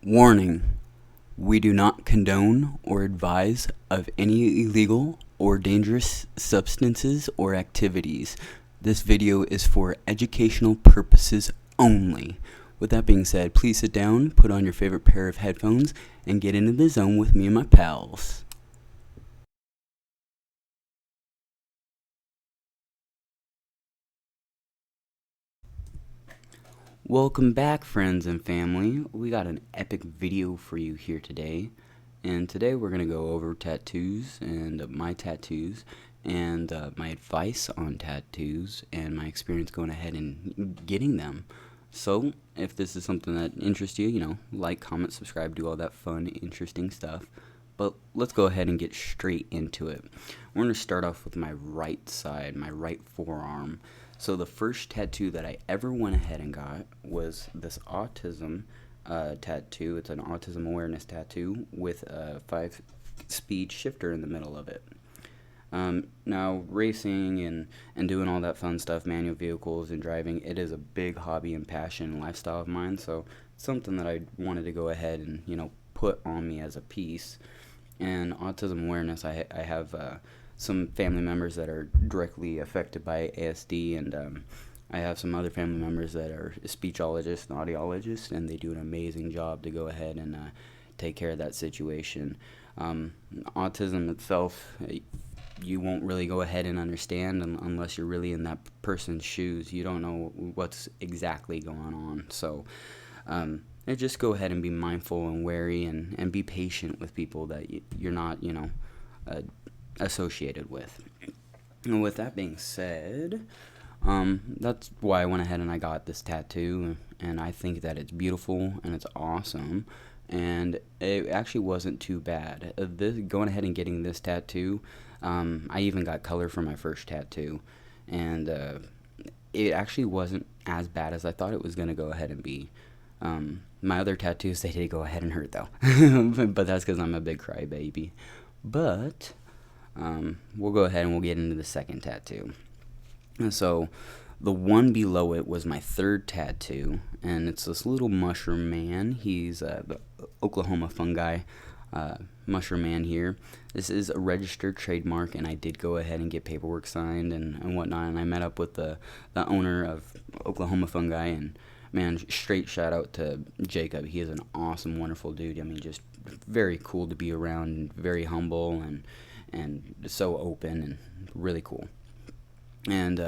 Warning: we do not condone or advise of any illegal or dangerous substances or activities. This video is for educational purposes only. With that being said, please sit down, put on your favorite pair of headphones, and get into the zone with me and my pals. Welcome back, friends and family. We got an epic video for you here today. And today we're going to go over tattoos and my tattoos and my advice on tattoos and my experience going ahead and getting them. So, if this is something that interests you, like, comment, subscribe, do all that fun, interesting stuff. But let's go ahead and get straight into it. We're going to start off with my right side, my right forearm. So the first tattoo that I ever went ahead and got was this autism tattoo. It's an autism awareness tattoo with a 5-speed shifter in the middle of it. Now, racing and doing all that fun stuff, manual vehicles and driving, it is a big hobby and passion and lifestyle of mine. So it's something that I wanted to go ahead and, put on me as a piece. And autism awareness, I have some family members that are directly affected by ASD, and I have some other family members that are speechologists and audiologists, and they do an amazing job to go ahead and take care of that situation. Autism itself, you won't really go ahead and understand unless you're really in that person's shoes. You don't know what's exactly going on. So just go ahead and be mindful and wary and be patient with people that you're not, associated with. And with that being said, that's why I went ahead and I got this tattoo, and I think that it's beautiful and it's awesome, and it actually wasn't too bad. Going ahead and getting this tattoo, I even got color for my first tattoo, and it actually wasn't as bad as I thought it was going to go ahead and be. My other tattoos, they did go ahead and hurt though, but that's because I'm a big crybaby. But we'll go ahead and we'll get into the second tattoo. So the one below it was my third tattoo, and it's this little mushroom man. He's the Oklahoma fungi mushroom man here. This is a registered trademark, and I did go ahead and get paperwork signed and whatnot, and I met up with the owner of Oklahoma fungi, and man, straight shout out to Jacob. He is an awesome, wonderful dude. I mean, just very cool to be around, very humble and so open and really cool. And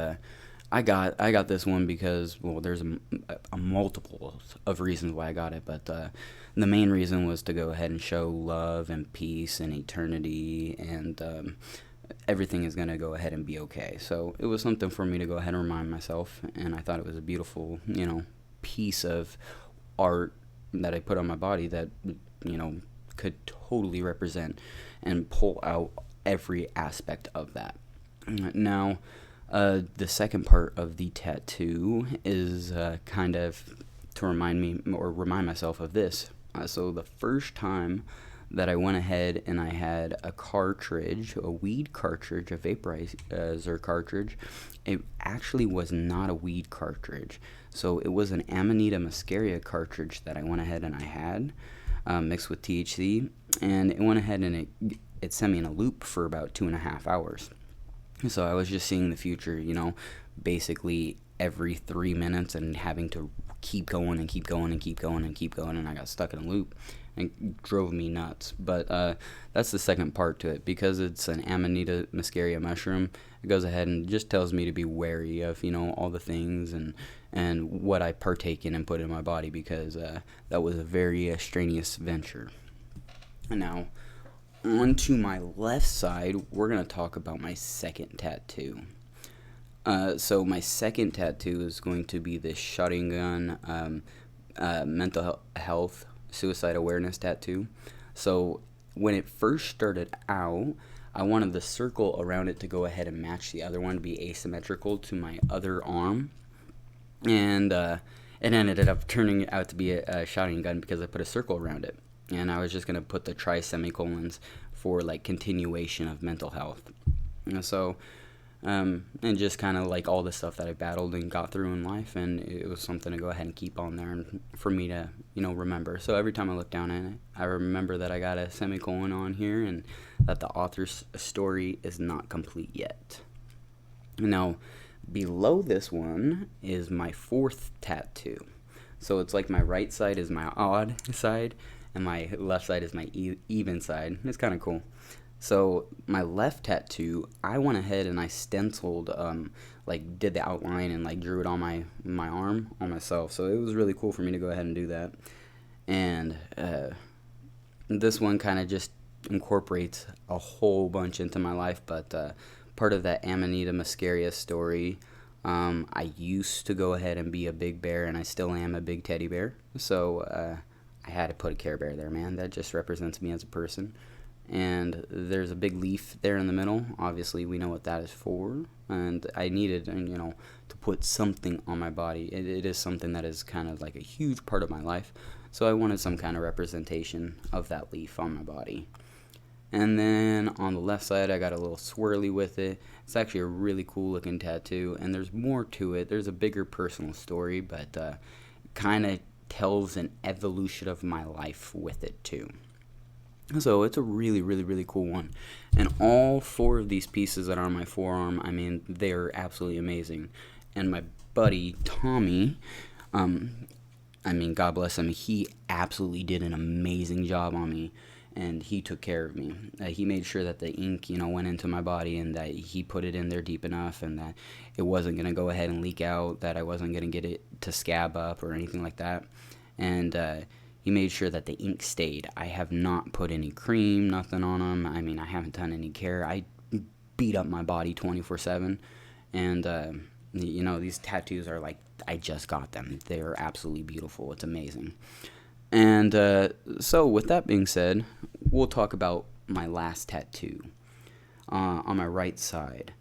I got this one because, well, there's a multiple of reasons why I got it, but the main reason was to go ahead and show love and peace and eternity, and everything is going to go ahead and be okay. So it was something for me to go ahead and remind myself, and I thought it was a beautiful, piece of art that I put on my body that, could totally represent and pull out every aspect of that. Now, the second part of the tattoo is kind of to remind myself of this. So the first time that I went ahead and I had a cartridge, a weed cartridge, a vaporizer cartridge, it actually was not a weed cartridge. So it was an Amanita muscaria cartridge that I went ahead and I had mixed with THC, and it went ahead and it sent me in a loop for about 2.5 hours. So I was just seeing the future, basically every 3 minutes, and having to keep going and keep going and keep going and keep going, and I got stuck in a loop. It drove me nuts. But that's the second part to it. Because it's an Amanita muscaria mushroom, it goes ahead and just tells me to be wary of, all the things and what I partake in and put in my body, because that was a very strenuous venture. And now, on to my left side, we're going to talk about my second tattoo. So my second tattoo is going to be this shotting gun mental health suicide awareness tattoo. So when it first started out, I wanted the circle around it to go ahead and match the other one, to be asymmetrical to my other arm, and it ended up turning out to be a shotgun gun because I put a circle around it, and I was just going to put the tri-semicolons for like continuation of mental health. And so and just kind of like all the stuff that I battled and got through in life, and it was something to go ahead and keep on there and for me to, remember. So every time I look down at it, I remember that I got a semicolon on here and that the author's story is not complete yet. Now, below this one is my fourth tattoo. So it's like my right side is my odd side, and my left side is my even side. It's kind of cool. So my left tattoo, I went ahead and I stenciled, like did the outline and like drew it on my arm on myself. So it was really cool for me to go ahead and do that. And this one kind of just incorporates a whole bunch into my life, but part of that Amanita muscaria story. I used to go ahead and be a big bear, and I still am a big teddy bear. So I had to put a Care Bear there, man. That just represents me as a person. And there's a big leaf there in the middle. Obviously, we know what that is for. And I needed, to put something on my body. It is something that is kind of like a huge part of my life. So I wanted some kind of representation of that leaf on my body. And then on the left side, I got a little swirly with it. It's actually a really cool looking tattoo, and there's more to it. There's a bigger personal story, but kind of tells an evolution of my life with it too. So it's a really, really, really cool one. And all four of these pieces that are on my forearm, I mean, they're absolutely amazing. And my buddy, Tommy, God bless him, he absolutely did an amazing job on me. And he took care of me. He made sure that the ink, went into my body, and that he put it in there deep enough, and that it wasn't going to go ahead and leak out, that I wasn't going to get it to scab up or anything like that. And he made sure that the ink stayed. I have not put any cream, nothing on them. I mean, I haven't done any care. I beat up my body 24/7. And, these tattoos are like, I just got them. They're absolutely beautiful. It's amazing. And so with that being said, we'll talk about my last tattoo on my right side.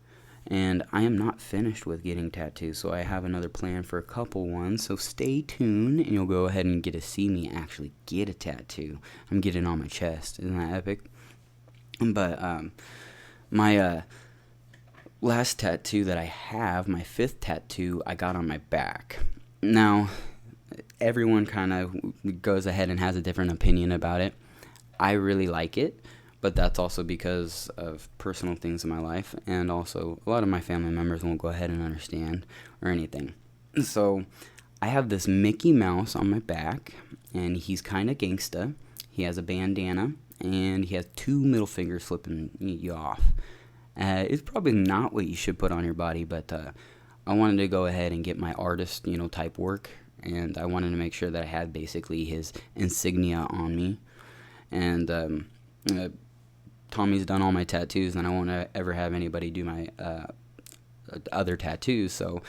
And I am not finished with getting tattoos, so I have another plan for a couple ones. So stay tuned, and you'll go ahead and get to see me actually get a tattoo. I'm getting on my chest. Isn't that epic? But my last tattoo that I have, my fifth tattoo, I got on my back. Now, everyone kind of goes ahead and has a different opinion about it. I really like it, but that's also because of personal things in my life, and also a lot of my family members won't go ahead and understand or anything. So I have this Mickey Mouse on my back, and he's kind of gangsta. He has a bandana, and he has two middle fingers flipping you off. It's probably not what you should put on your body, but I wanted to go ahead and get my artist, type work, and I wanted to make sure that I had basically his insignia on me. And Tommy's done all my tattoos, and I won't ever have anybody do my other tattoos. So,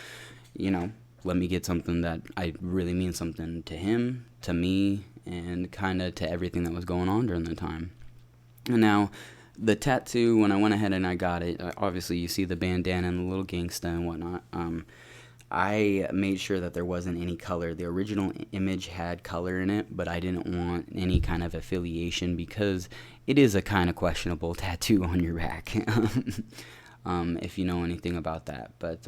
let me get something that I really mean something to him, to me, and kind of to everything that was going on during the time. And now, the tattoo, when I went ahead and I got it, obviously you see the bandana and the little gangsta and whatnot. I made sure that there wasn't any color. The original image had color in it, but I didn't want any kind of affiliation because it is a kind of questionable tattoo on your back, if you know anything about that. But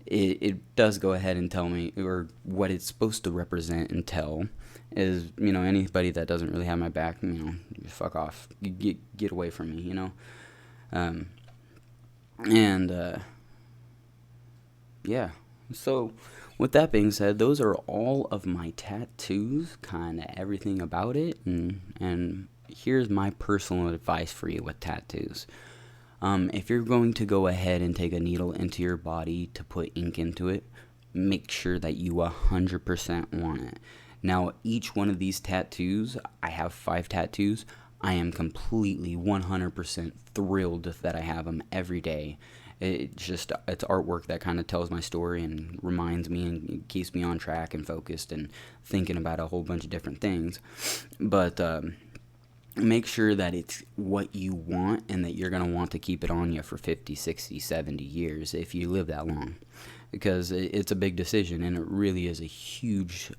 it does go ahead and tell me, or what it's supposed to represent and tell is, anybody that doesn't really have my back, fuck off, get away from me, yeah. So with that being said, those are all of my tattoos, kind of everything about it, and here's my personal advice for you with tattoos. If you're going to go ahead and take a needle into your body to put ink into it, make sure that you 100% want it. Now, each one of these tattoos, I have 5 tattoos, I am completely 100% thrilled that I have them every day. It's artwork that kind of tells my story and reminds me and keeps me on track and focused and thinking about a whole bunch of different things. But make sure that it's what you want and that you're going to want to keep it on you for 50, 60, 70 years if you live that long. Because it's a big decision, and it really is a huge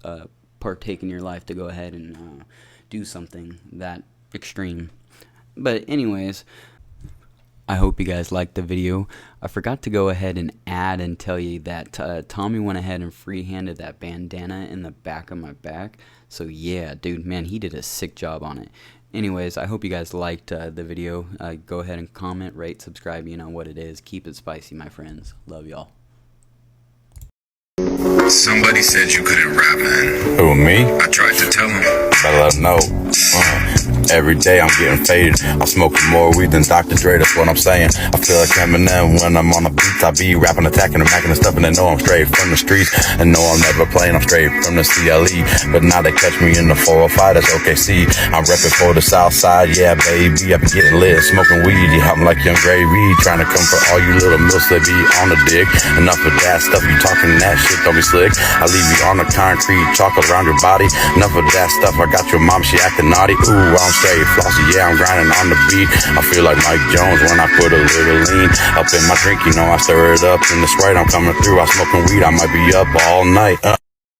partake in your life to go ahead and do something that extreme. But anyways, I hope you guys liked the video. I forgot to go ahead and add and tell you that Tommy went ahead and free-handed that bandana in the back of my back. So yeah, dude, man, he did a sick job on it. Anyways, I hope you guys liked the video. Go ahead and comment, rate, subscribe. You know what it is. Keep it spicy, my friends. Love y'all. Somebody said you couldn't rap, man. Who, me? I tried to tell him. Better let him know. Every day I'm getting faded. I'm smoking more weed than Dr. Dre, that's what I'm saying. I feel like Eminem when I'm on the beats. I be rapping, attacking, and macking and stuff, and they know I'm straight from the streets. And know I'm never playing, I'm straight from the CLE. But now they catch me in the 405, that's OKC. I'm repping for the South Side, yeah, baby. I be getting lit, smoking weed, yeah, I'm like Young Gravy. Trying to come for all you little mills that be on the dick. Enough of that stuff, you talking that shit, don't be slick. I leave you on the concrete, chalk around your body. Enough of that stuff, I got your mom, she acting naughty. Ooh, I'm straight flossy, yeah, I'm grinding on the beat. I feel like Mike Jones when I put a little lean up in my drink. You know I stir it up in the Sprite, I'm coming through, I smoking weed, I might be up all night.